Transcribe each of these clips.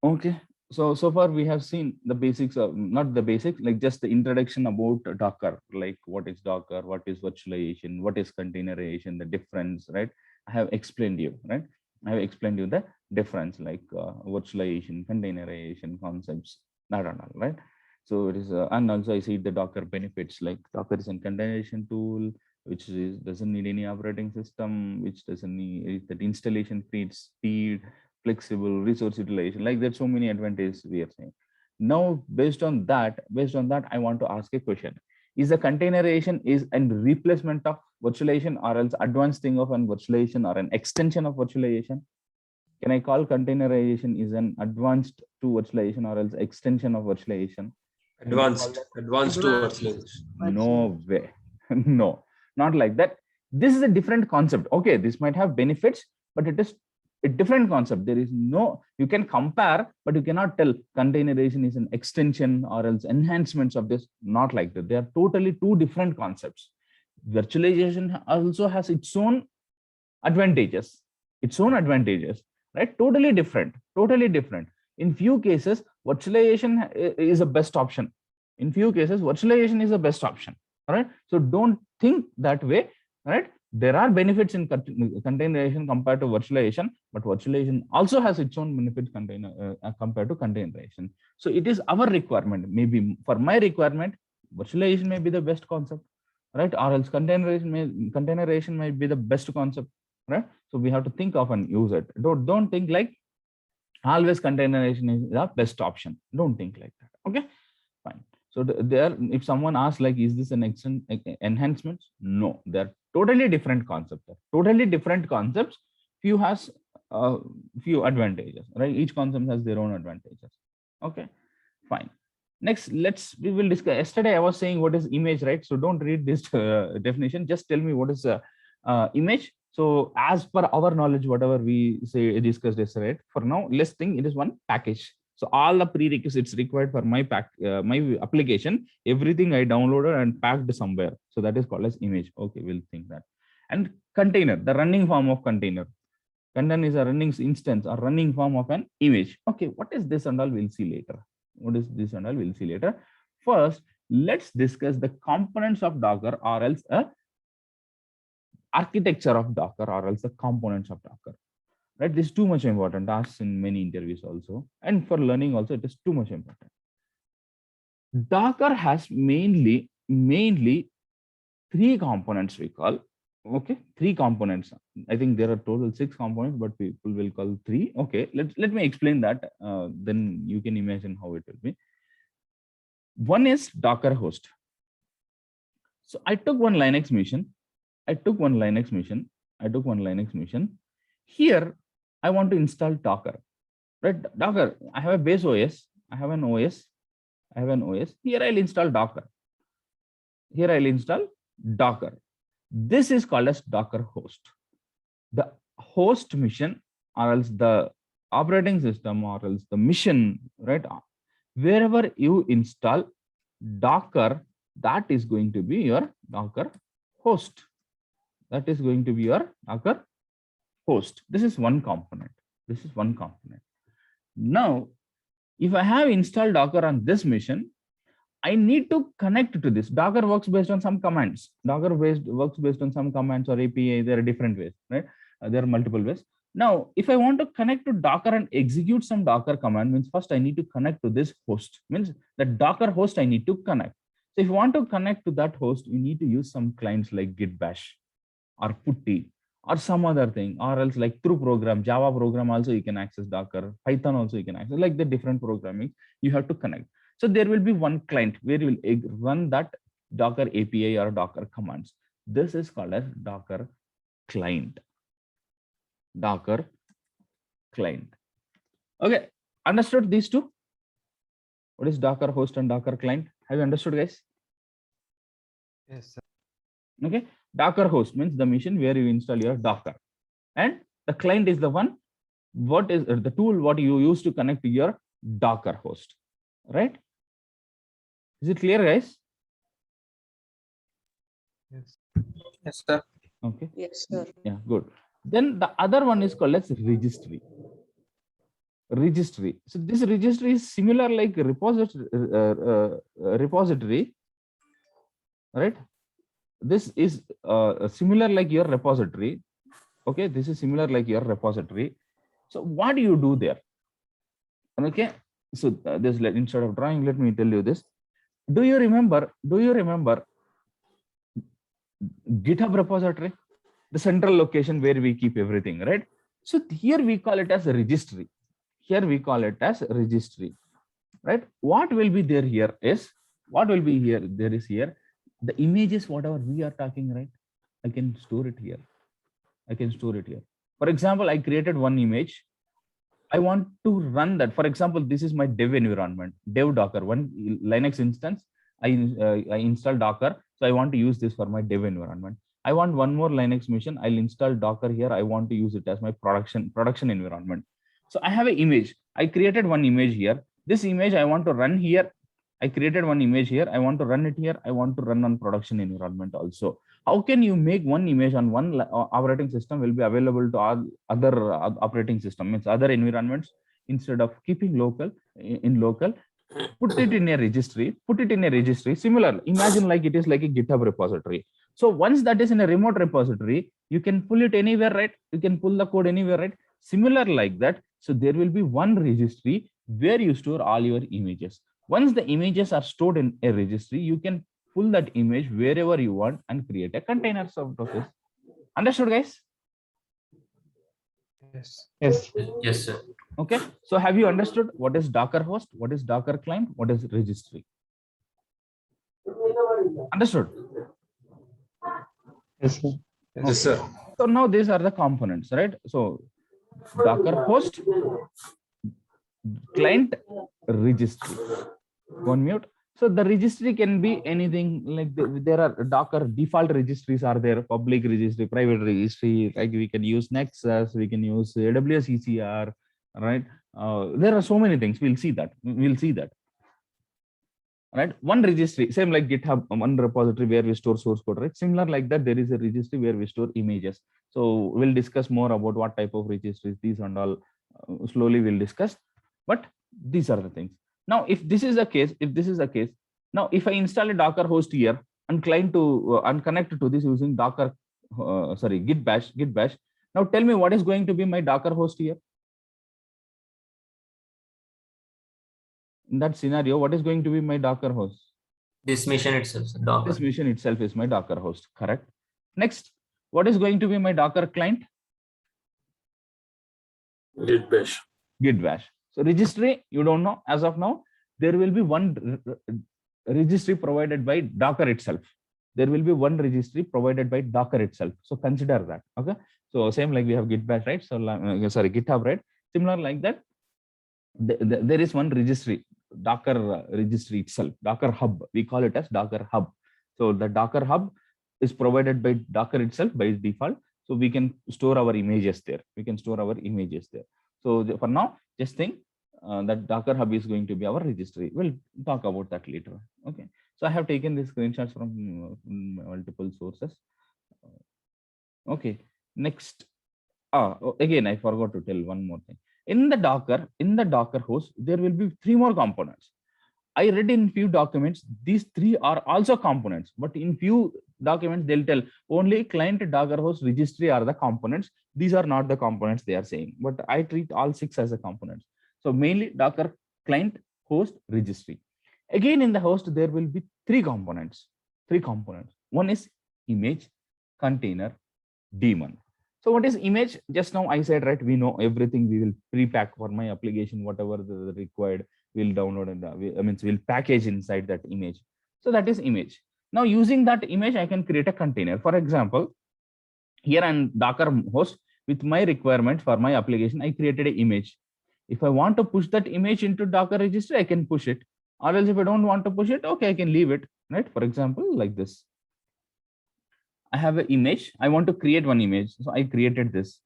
Okay. So far we have seen the basics of, not the basics, like just the introduction about Docker, like what is Docker, what is virtualization, what is containerization, the difference, right? I have explained you, right? I have explained you the difference, like virtualization, containerization concepts, that and all, right? So it is, and also I see the Docker benefits, like Docker is a containerization tool, which is doesn't need any operating system, which doesn't need that installation creates speed, flexible resource utilization. Like there's so many advantages we are saying. Now, based on that, I want to ask a question: is the containerization is a replacement of virtualization, or else advanced thing of an virtualization, or an extension of virtualization? Can I call containerization is an advanced to virtualization, or else extension of virtualization? Can I call that? Advanced towards Advanced language. No way. No, not like that. This is a different concept. Okay, this might have benefits, but it is a different concept. There is no, you can compare, but you cannot tell containerization is an extension or else enhancements of this. Not like that. They are totally two different concepts. Virtualization also has its own advantages, right? Totally different, totally different. In few cases, virtualization is a best option. In few cases, virtualization is the best option. All right. So don't think that way. Right. There are benefits in containerization compared to virtualization, but virtualization also has its own benefits compared to containerization. So it is our requirement. Maybe for my requirement, virtualization may be the best concept, right? Or else containerization may be the best concept, right? So we have to think of and use it. Don't think like always containerization is the best option. Don't think like that. Okay, fine. So there, if someone asks like, is this an enhancement? No, they're totally different concepts. Totally different concepts. Few has few advantages, right? Each concept has their own advantages. Okay, fine. Next, we will discuss. Yesterday I was saying what is image, right? So don't read this definition. Just tell me what is image. So as per our knowledge, whatever we say discussed yesterday, right? For now, let's think it is one package. So all the prerequisites required for my application, everything I downloaded and packed somewhere. So that is called as image. Okay, we'll think that. And container, the running form of container. Container is a running instance or running form of an image. Okay, what is this and all? We'll see later. What is this and all? We'll see later. First, let's discuss the components of Docker, or else a architecture of Docker, or else the components of Docker. Right? This is too much important. Asked in many interviews also, and for learning also, it is too much important. Docker has mainly three components we call. Okay, three components. I think there are total six components, but people will call three. Okay, let me explain that. Then you can imagine how it will be. One is Docker host. So I took one Linux mission. I took one Linux mission. Here, I want to install Docker. Right? Docker. I have a base OS. I have an OS. Here I'll install Docker. This is called as Docker host. The host mission, or else the operating system, or else the mission, right? Wherever you install Docker, that is going to be your Docker host. This is one component. Now, if I have installed Docker on this mission, I need to connect to this. Docker works based on some commands. Works based on some commands or API. There are different ways, right? There are multiple ways. Now, if I want to connect to Docker and execute some Docker command, means first I need to connect to this host. Means the Docker host I need to connect. So if you want to connect to that host, you need to use some clients like Git Bash or Putty or some other thing, or else like through program, Java program also you can access Docker, Python also you can access, like the different programming you have to connect. So there will be one client where you will run that Docker API or Docker commands. This is called as Docker client. Okay, understood these two? What is Docker host and Docker client? Have you understood, guys? Yes, sir. Okay, Docker host means the machine where you install your Docker, and the client is the one, what is the tool what you use to connect to your Docker host, right? Is it clear, guys? Yes. Yes, sir. Okay. Yes, sir. Yeah, good. Then the other one is called as registry. registry. So this registry is similar like a repository, right? This is similar like your repository. Okay, this is similar like your repository. So what do you do there? Okay, so this instead of drawing, let me tell you this. Do you remember GitHub repository, the central location where we keep everything, right? So here we call it as a registry. Here we call it as a registry, right? What will be there here is, what will be here, there is here, the images, whatever we are talking, right? I can store it here. I can store it here. For example, I created one image. I want to run that. For example, this is my dev environment, dev Docker, one Linux instance. I install Docker. So I want to use this for my dev environment. I want one more Linux machine. I'll install Docker here. I want to use it as my production environment. So I have an image. I created one image here. This image I want to run here. I created one image here. I want to run it here. I want to run on production environment also. How can you make one image on one operating system will be available to all other operating system, means other environments, instead of keeping local in local, put it in a registry, similar, imagine like it is like a GitHub repository. So once that is in a remote repository, you can pull it anywhere, right? You can pull the code anywhere, right? Similar like that. So there will be one registry where you store all your images. Once the images are stored in a registry, you can pull that image wherever you want and create a container out of this. Understood, guys? Yes. Yes. Yes, sir. Okay. So have you understood what is Docker host, what is Docker client, what is registry? Understood? Yes, sir. Yes, sir. So now these are the components, right? So Docker host, client, registry. One mute. So the registry can be anything, like there are Docker default registries are there, public registry, private registry, like we can use Nexus, we can use AWS ECR, right? There are so many things. We'll see that. Right? One registry, same like GitHub, one repository where we store source code, right? Similar like that, there is a registry where we store images. So we'll discuss more about what type of registries, these and all, slowly we'll discuss. But these are the things. Now, if this is the case, now if I install a Docker host here and client to and connect to this using Docker, Git bash. Now tell me what is going to be my Docker host here. In that scenario, what is going to be my Docker host? This machine itself, sir. Docker. This machine itself is my Docker host, correct? Next, what is going to be my Docker client? Git bash. Git bash. So registry, you don't know as of now. There will be one registry provided by Docker itself. There will be one registry provided by Docker itself. So consider that. Okay. So same like we have Git bash, right? So GitHub, right? Similar like that. There is one registry, Docker registry itself, Docker hub. We call it as Docker hub. So the Docker hub is provided by Docker itself by default. So we can store our images there. So for now, just think that Docker hub is going to be our registry. We'll talk about that later. Okay. So I have taken these screenshots from multiple sources. Okay. Next. Again, I forgot to tell one more thing. In the Docker host, there will be 3 more components. I read in few documents, these 3 are also components, but in few documents, they'll tell only client Docker host registry are the components. These are not the components they are saying, but I treat all 6 as a components. So mainly Docker client host registry. Again, in the host, there will be 3 components. One is image, container, daemon. So what is image? Just now I said, right, we know everything. We will pre-pack for my application, whatever the required, we'll download and we'll package inside that image. So that is image. Now using that image, I can create a container. For example, here on Docker host, with my requirement for my application, I created an image. If I want to push that image into Docker registry, I can push it. Or else if I don't want to push it, okay, I can leave it, right? For example, like this. I have an image. I want to create one image. So I created this,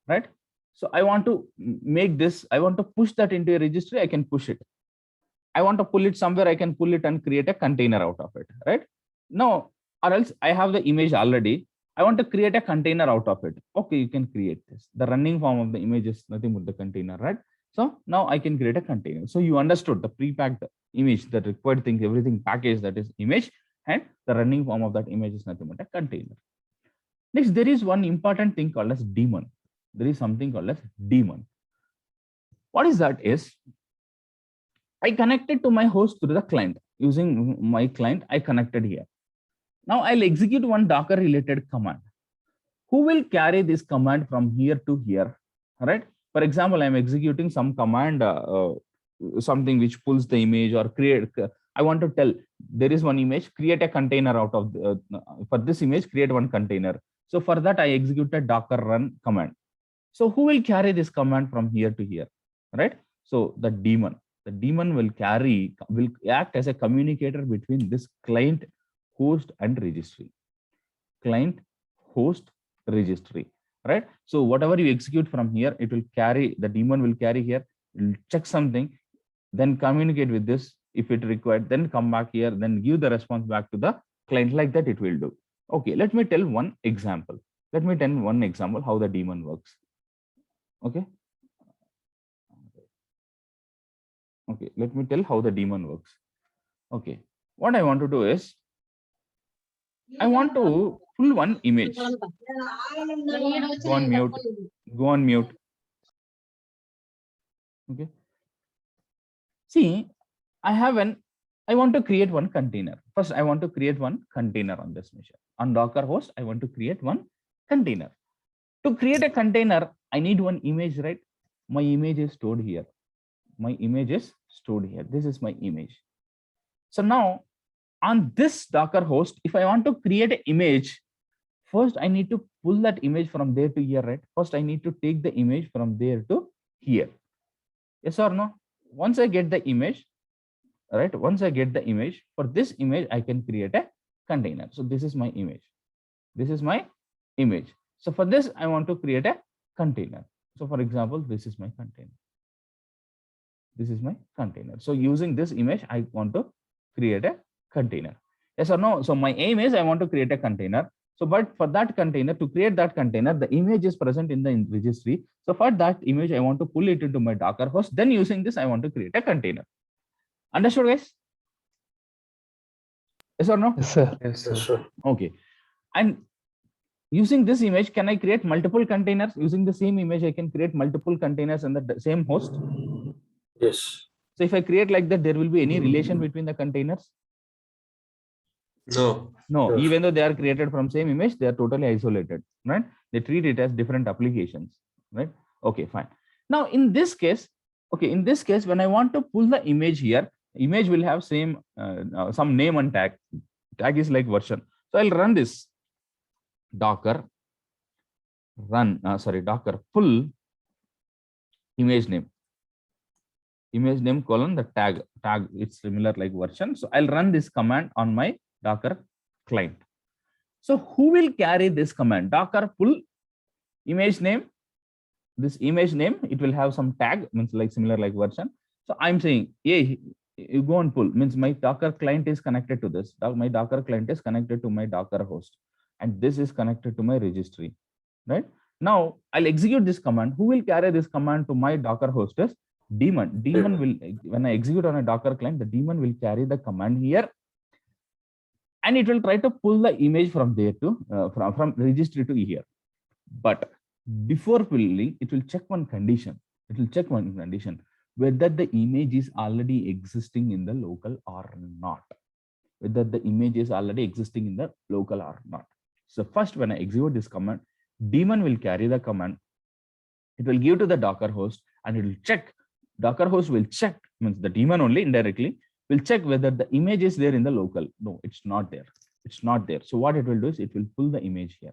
right? So I want to make this, I want to push that into a registry. I can push it. I want to pull it somewhere. I can pull it and create a container out of it, right? No, or else I have the image already. I want to create a container out of it. Okay, you can create this. The running form of the image is nothing but the container, right? So now I can create a container. So you understood the pre-packed image, the required thing, everything package, that is image, and the running form of that image is nothing but a container. Next, there is one important thing called as daemon. There is something called as daemon. What is that? Is I connected to my host through the client. Using my client, I connected here. Now I'll execute one Docker related command. Who will carry this command from here to here? All right. For example, I'm executing some command, something which pulls the image or create. I want to tell there is one image, create a container out of for this image, create one container. So for that, I executed Docker run command. So who will carry this command from here to here? Right. So the daemon will act as a communicator between this client, host, and registry. Client, host, registry. Right. So whatever you execute from here, it will carry, the daemon will carry here, it will check something, then communicate with this if it required, then come back here, then give the response back to the client. Like that it will do. Okay, let me tell one example. Let me tell one example how the daemon works. Okay. Okay, let me tell how the daemon works. Okay, what I want to do is I want to pull one image. Go on mute. Go on mute. Okay. See, I want to create one container. First, I want to create one container on this machine. On Docker host, I want to create one container. To create a container, I need one image, right? My image is stored here. My image is stored here. This is my image. So now on this Docker host, if I want to create an image, first I need to pull that image from there to here, right? First, I need to take the image from there to here. Yes or no? Once I get the image, right? Once I get the image, for this image, I can create a container. So this is my image. This is my image. So for this, I want to create a container. So for example, this is my container. This is my container. So using this image, I want to create a container. Yes or no? So my aim is I want to create a container. So, but for that container, to create that container, the image is present in the registry. So for that image, I want to pull it into my Docker host. Then using this, I want to create a container. Understood, guys? Yes or no? Yes, sir. Yes, sir. Okay. And using this image, can I create multiple containers? Using the same image, I can create multiple containers on the same host. Yes. So if I create like that, there will be any relation between the containers? No. No, Yes. even though they are created from same image, they are totally isolated, right? They treat it as different applications, right? Okay, fine. Now in this case, when I want to pull the image here, image will have same some name and tag. Tag is like version. So I'll run this Docker Docker pull image name colon the tag. It's similar like version. So I'll run this command on my Docker client. So who will carry this command? Docker pull image name. This image name, it will have some tag, means like similar like version. So I'm saying, hey, you go and pull, means my Docker client is connected to this. My Docker client is connected to my Docker host, and this is connected to my registry, right? Now I'll execute this command. Who will carry this command to my Docker host is daemon. Daemon will, when I execute on a Docker client, the daemon will carry the command here, and it will try to pull the image from there to from registry to here. But before pulling, it will check one condition. It will check one condition, whether the image is already existing in the local or not. Whether the image is already existing in the local or not. So first, when I execute this command, daemon will carry the command. It will give to the Docker host, and it will check. Docker host will check, means the daemon only indirectly will check whether the image is there in the local. No, it's not there. It's not there. So what it will do is it will pull the image here.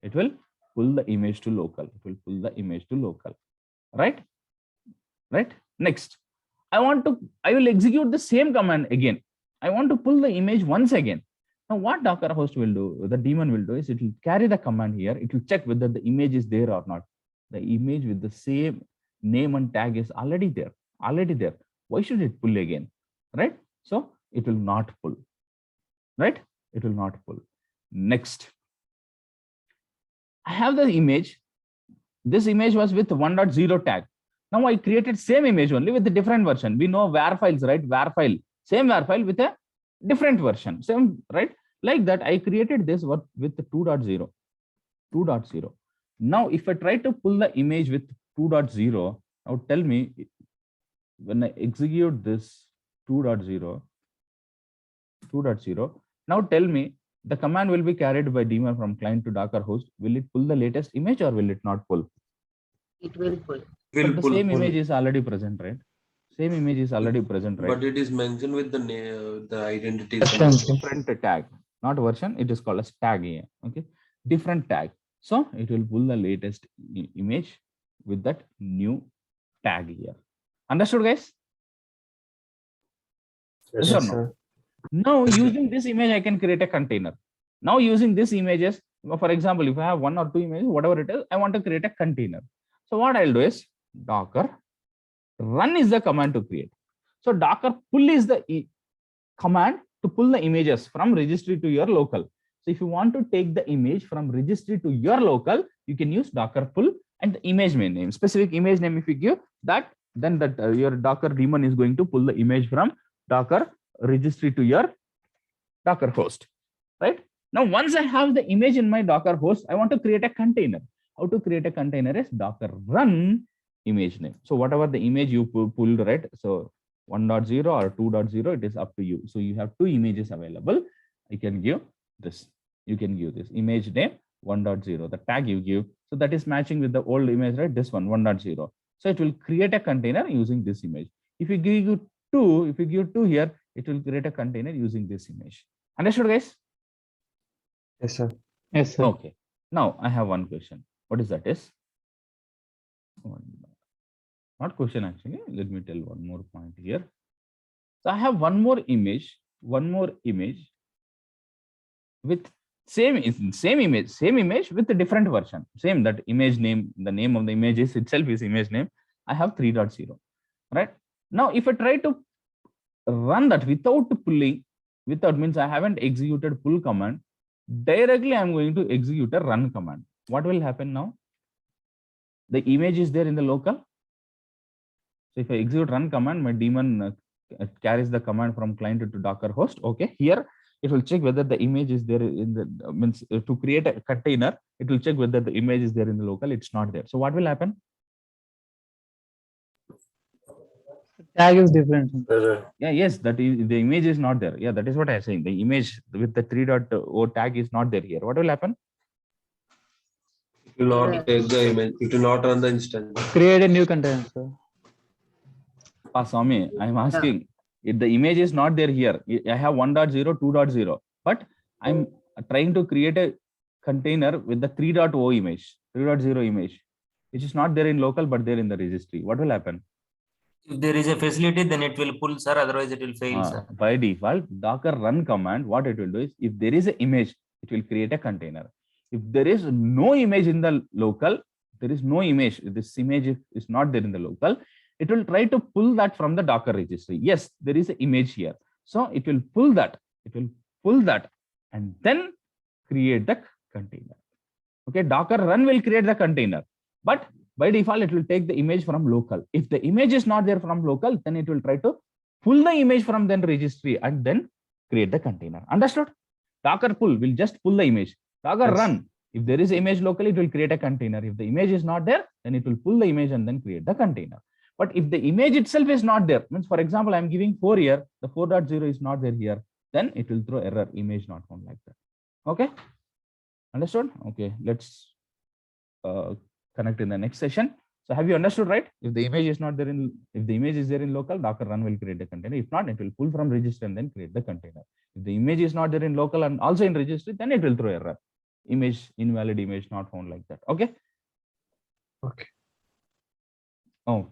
It will pull the image to local. It will pull the image to local. Right? Right? Next, I will execute the same command again. I want to pull the image once again. Now what Docker host will do, the daemon will do is it will carry the command here. It will check whether the image is there or not. The image with the same name and tag is already there. Why should it pull again? Right? So it will not pull. Right? It will not pull. Next, I have the image. This image was with 1.0 tag. Now I created same image only with a different version. We know var files, right? Var file, same var file with a different version, same, right? Like that, I created this with 2.0, 2.0. Now, if I try to pull the image with 2.0, now tell me when I execute this 2.0, 2.0, now tell me the command will be carried by daemon from client to Docker host. Will it pull the latest image or will it not pull? It will pull. But Will the pull, same pull. image is already present, right? Same image is already present, right? but it is mentioned with the name, the identity. Different tag, not version. It is called as tag here. Okay, different tag. So it will pull the latest image with that new tag here. Understood, guys? Yes, Yes or Yes, no? sir. Now, Yes, sir. using this image, I can create a container. Now, using this images, for example, if I have 1 or 2 images, whatever it is, I want to create a container. So what I'll do is Docker run is the command to create. So Docker pull is the command to pull the images from registry to your local. So if you want to take the image from registry to your local, you can use Docker pull and the image name, specific image name. If you give that, then that your Docker daemon is going to pull the image from Docker registry to your Docker host, right? Now, once I have the image in my Docker host, I want to create a container. How to create a container is Docker run image name. So whatever the image you pulled, right? So 1.0 or 2.0, it is up to you. So you have 2 images available. You can give this. You can give this image name 1.0, the tag you give. So that is matching with the old image, right? This one 1.0. So it will create a container using this image. If you give 2, if you give 2 here, it will create a container using this image. Understood, guys? Yes, sir. Yes, sir. Okay. Now I have one question. What is that? Is not question actually. Let me tell one more point here. So I have one more image with same image with a different version. Same that image name. The name of the image is itself is image name. I have 3.0. Right now, if I try to run that without pulling, without means I haven't executed pull command. Directly, I'm going to execute a run command. What will happen now? The image is there in the local. So if I execute run command, my daemon carries the command from client to Docker host. Okay, here it will check whether the image is there in the means to create a container. It will check whether the image is there in the local. It's not there. So what will happen? Tag is different. Yeah, yes, that is the image is not there. Yeah, that is what I'm saying. The image with the 3.0 tag is not there here. What will happen? It will not take the image. It will not run the instance. Create a new container, sir. Swami, I'm asking if the image is not there here. I have 1.0, 2.0, but I'm trying to create a container with the 3.0 image, 3.0 image, which is not there in local, but there in the registry. What will happen? If there is a facility, then it will pull, sir. Otherwise, it will fail, sir. By default, Docker run command, what it will do is, if there is an image, it will create a container. If there is no image in the local, there is no image, this image is not there in the local, it will try to pull that from the Docker registry. Yes, there is an image here. So it will pull that, and then create the container. Okay, Docker run will create the container, but by default, it will take the image from local. If the image is not there from local, then it will try to pull the image from then registry and then create the container. Understood? Docker pull will just pull the image. Docker run, if there is image locally, it will create a container. If the image is not there, then it will pull the image and then create the container. But if the image itself is not there, means for example, I'm giving 4 here, the 4.0 is not there here, then it will throw error, image not found, like that. Okay? Understood? Okay, let's connect in the next session. So have you understood, right? If the image is not there if the image is there in local, Docker run will create a container. If not, it will pull from registry and then create the container. If the image is not there in local and also in registry, then it will throw error. Image, invalid image not found, like that. Okay. Okay. Oh,